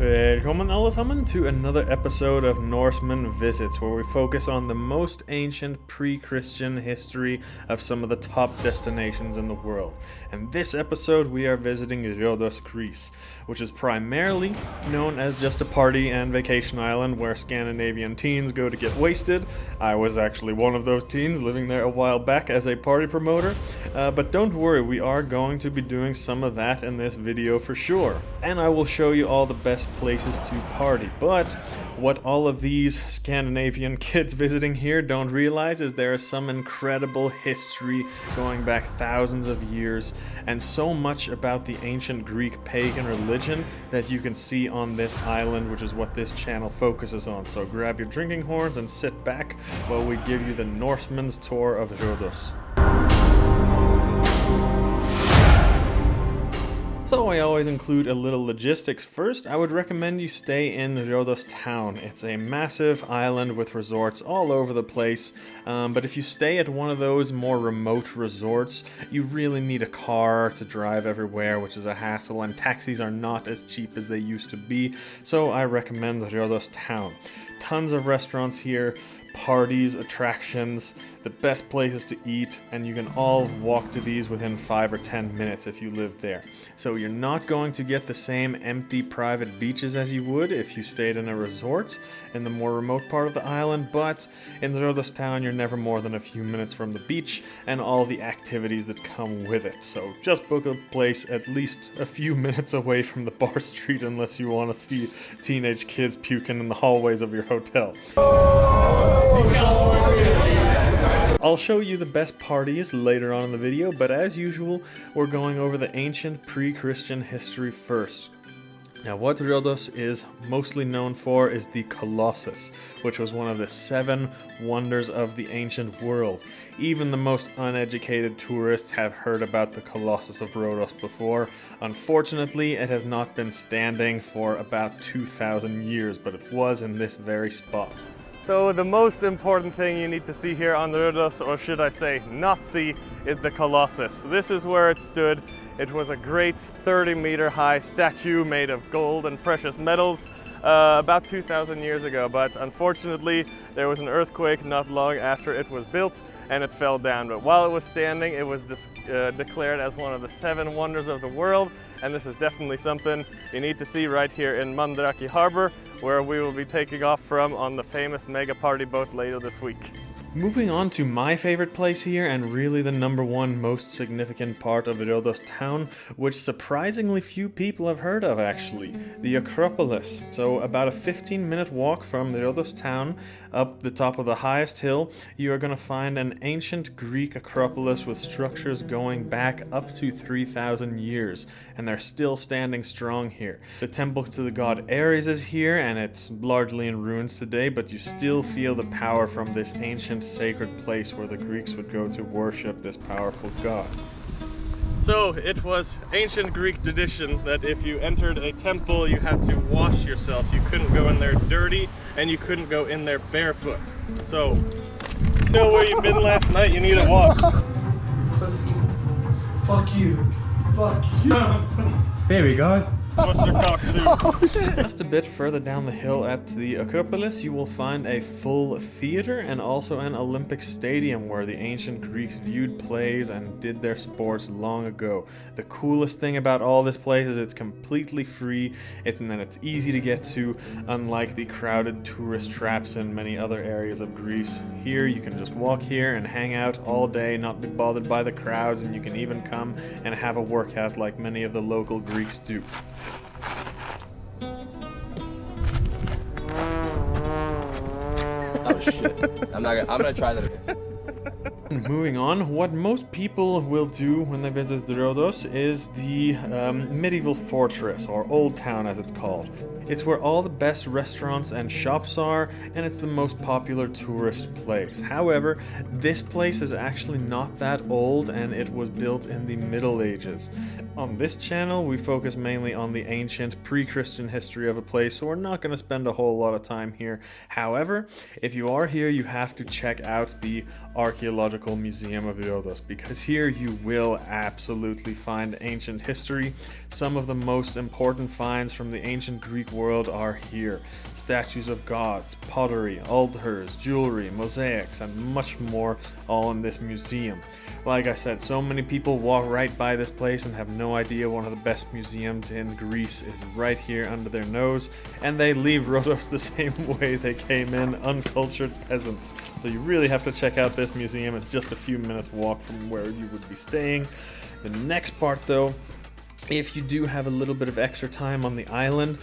Welcome allesammans to another episode of Norseman Visits, where we focus on the most ancient pre-Christian history of some of the top destinations in the world. And this episode we are visiting Rhodos, Greece, which is primarily known as just a party and vacation island where Scandinavian teens go to get wasted. I was actually one of those teens living there a while back as a party promoter, but don't worry, we are going to be doing some of that in this video for sure. And I will show you all the best places to party. But what all of these Scandinavian kids visiting here don't realize is there is some incredible history going back thousands of years, and so much about the ancient Greek pagan religion that you can see on this island, which is what this channel focuses on. So grab your drinking horns and sit back while we give you the Norseman's tour of Rhodos. So I always include a little logistics first. I would recommend you stay in Rhodes Town. It's a massive island with resorts all over the place, but if you stay at one of those more remote resorts, you really need a car to drive everywhere, which is a hassle, and taxis are not as cheap as they used to be, so I recommend Rhodes Town. Tons of restaurants here, parties, attractions, the best places to eat, and you can all walk to these within 5 or 10 minutes if you live there. So you're not going to get the same empty private beaches as you would if you stayed in a resort in the more remote part of the island, but in Rhodos Town you're never more than a few minutes from the beach and all the activities that come with it. So just book a place at least a few minutes away from the bar street unless you want to see teenage kids puking in the hallways of your hotel. I'll show you the best parties later on in the video, but as usual, we're going over the ancient pre-Christian history first. Now, what Rhodos is mostly known for is the Colossus, which was one of the 7 wonders of the ancient world. Even the most uneducated tourists have heard about the Colossus of Rhodos before. Unfortunately, it has not been standing for about 2,000 years, but it was in this very spot. So the most important thing you need to see here on the Rhodos, or should I say not see, is the Colossus. This is where it stood. It was a great 30-meter high statue made of gold and precious metals about 2,000 years ago, but unfortunately there was an earthquake not long after it was built and it fell down. But while it was standing, it was declared as one of the 7 wonders of the world, and this is definitely something you need to see right here in Mandraki Harbor, where we will be taking off from on the famous mega party boat later this week. Moving on to my favorite place here, and really the number one most significant part of Rhodos town, which surprisingly few people have heard of actually, the Acropolis. So about a 15-minute walk from Rhodos town, up the top of the highest hill, you are going to find an ancient Greek Acropolis with structures going back up to 3,000 years, and they're still standing strong here. The temple to the god Ares is here, and it's largely in ruins today, but you still feel the power from this ancient sacred place where the Greeks would go to worship this powerful god. So it was ancient Greek tradition that if you entered a temple you had to wash yourself. You couldn't go in there dirty and you couldn't go in there barefoot. So you know where you've been last night, you need a wash. Pussy. Fuck you. Fuck you. There we go. What's your cock do? Just a bit further down the hill at the Acropolis, you will find a full theater and also an Olympic stadium where the ancient Greeks viewed plays and did their sports long ago. The coolest thing about all this place is it's completely free and that it's easy to get to, unlike the crowded tourist traps in many other areas of Greece. Here you can just walk here and hang out all day, not be bothered by the crowds, and you can even come and have a workout like many of the local Greeks do. Oh shit. I'm gonna try that again. Moving on, what most people will do when they visit Rhodos is the medieval fortress, or Old Town as it's called. It's where all the best restaurants and shops are, and it's the most popular tourist place. However, this place is actually not that old, and it was built in the Middle Ages. On this channel, we focus mainly on the ancient pre-Christian history of a place, so we're not going to spend a whole lot of time here. However, if you are here, you have to check out the archaeological Archaeological Museum of Rhodos, because here you will absolutely find ancient history. Some of the most important finds from the ancient Greek world are here. Statues of gods, pottery, altars, jewelry, mosaics, and much more, all in this museum. Like I said, so many people walk right by this place and have no idea one of the best museums in Greece is right here under their nose, and they leave Rhodos the same way they came in, uncultured peasants. So you really have to check out this museum. It's just a few minutes walk from where you would be staying. The next part though, if you do have a little bit of extra time on the island,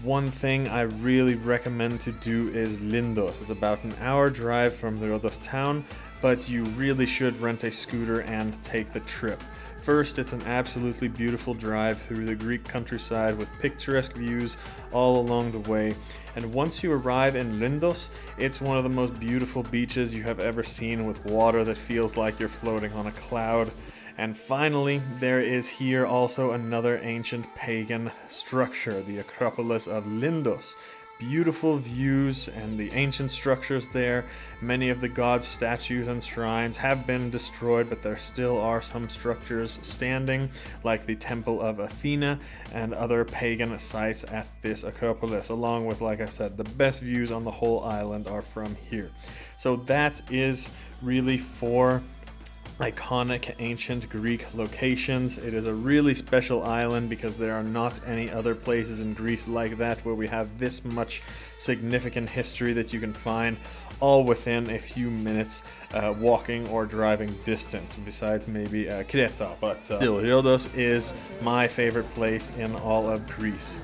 one thing I really recommend to do is Lindos. It's about an hour drive from the Rhodes town, but you really should rent a scooter and take the trip. First, it's an absolutely beautiful drive through the Greek countryside with picturesque views all along the way. And once you arrive in Lindos, it's one of the most beautiful beaches you have ever seen, with water that feels like you're floating on a cloud. And finally, there is here also another ancient pagan structure, the Acropolis of Lindos. Beautiful views and the ancient structures there. Many of the gods' statues and shrines have been destroyed, but there still are some structures standing, like the Temple of Athena and other pagan sites at this Acropolis, along with, like I said, the best views on the whole island are from here. So that is really 4 iconic ancient Greek locations. It is a really special island because there are not any other places in Greece like that where we have this much significant history that you can find all within a few minutes walking or driving distance, besides maybe Creta, but still, Rhodos is my favorite place in all of Greece.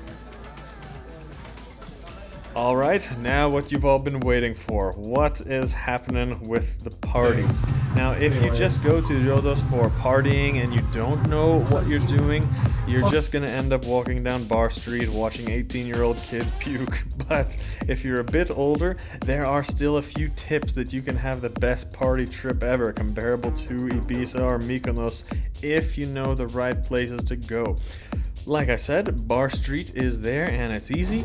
Alright, now what you've all been waiting for. What is happening with the parties? Now, if you just go to Rhodos for partying and you don't know what you're doing, you're just gonna end up walking down Bar Street watching 18-year-old kids puke. But if you're a bit older, there are still a few tips that you can have the best party trip ever, comparable to Ibiza or Mykonos, if you know the right places to go. Like I said, Bar Street is there and it's easy.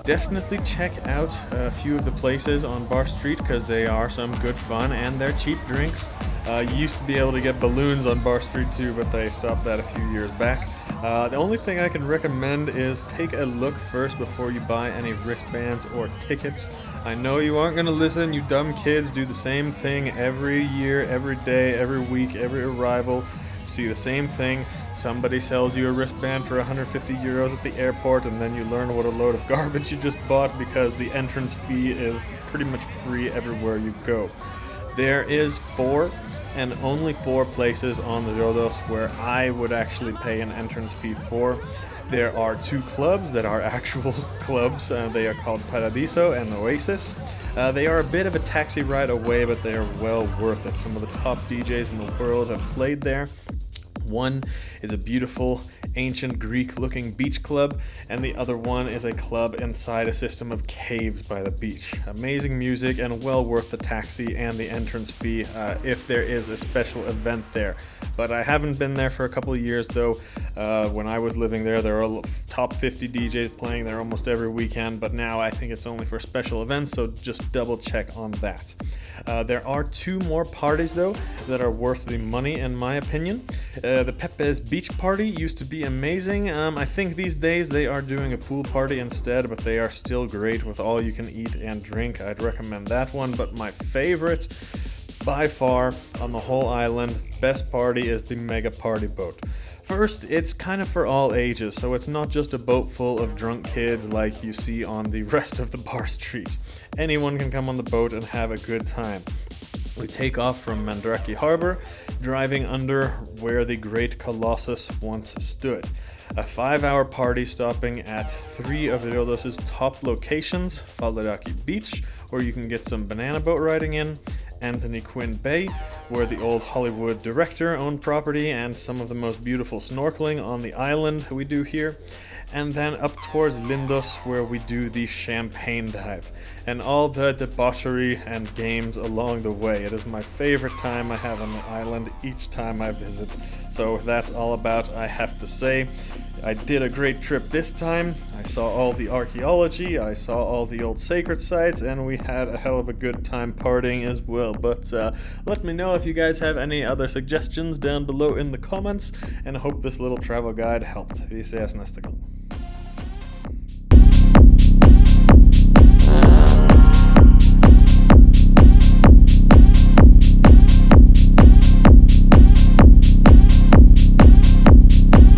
Definitely check out a few of the places on Bar Street because they are some good fun and they're cheap drinks. You used to be able to get balloons on Bar Street too, but they stopped that a few years back. The only thing I can recommend is take a look first before you buy any wristbands or tickets. I know you aren't going to listen, you dumb kids do the same thing every year, every day, every week, every arrival. See the same thing. Somebody sells you a wristband for 150 euros at the airport, and then you learn what a load of garbage you just bought because the entrance fee is pretty much free everywhere you go. There is 4 and only 4 places on the Rhodos where I would actually pay an entrance fee for. There are 2 clubs that are actual clubs. They are called Paradiso and Oasis. They are a bit of a taxi ride away, but they are well worth it. Some of the top DJs in the world have played there. One is a beautiful, ancient Greek-looking beach club, and the other one is a club inside a system of caves by the beach. Amazing music and well worth the taxi and the entrance fee if there is a special event there. But I haven't been there for a couple of years though. When I was living there, there were top 50 DJs playing there almost every weekend, but now I think it's only for special events, so just double check on that. There are 2 more parties though that are worth the money in my opinion. The Pepe's Beach Party used to be amazing. I think these days they are doing a pool party instead, but they are still great with all you can eat and drink. I'd recommend that one, but my favorite by far on the whole island, best party, is the Mega Party Boat. First, it's kind of for all ages, so it's not just a boat full of drunk kids like you see on the rest of the Bar Street. Anyone can come on the boat and have a good time. We take off from Mandraki Harbor, driving under where the great Colossus once stood. A 5-hour party stopping at 3 of Rhodos' top locations: Faldaraki Beach, where you can get some banana boat riding in, Anthony Quinn Bay, where the old Hollywood director owned property, and some of the most beautiful snorkeling on the island we do here, and then up towards Lindos, where we do the champagne dive, and all the debauchery and games along the way. It is my favorite time I have on the island each time I visit, so that's all about, I have to say. I did a great trip this time. I saw all the archaeology, I saw all the old sacred sites, and we had a hell of a good time partying as well. But let me know if you guys have any other suggestions down below in the comments, and I hope this little travel guide helped. Vi ses nästa gång.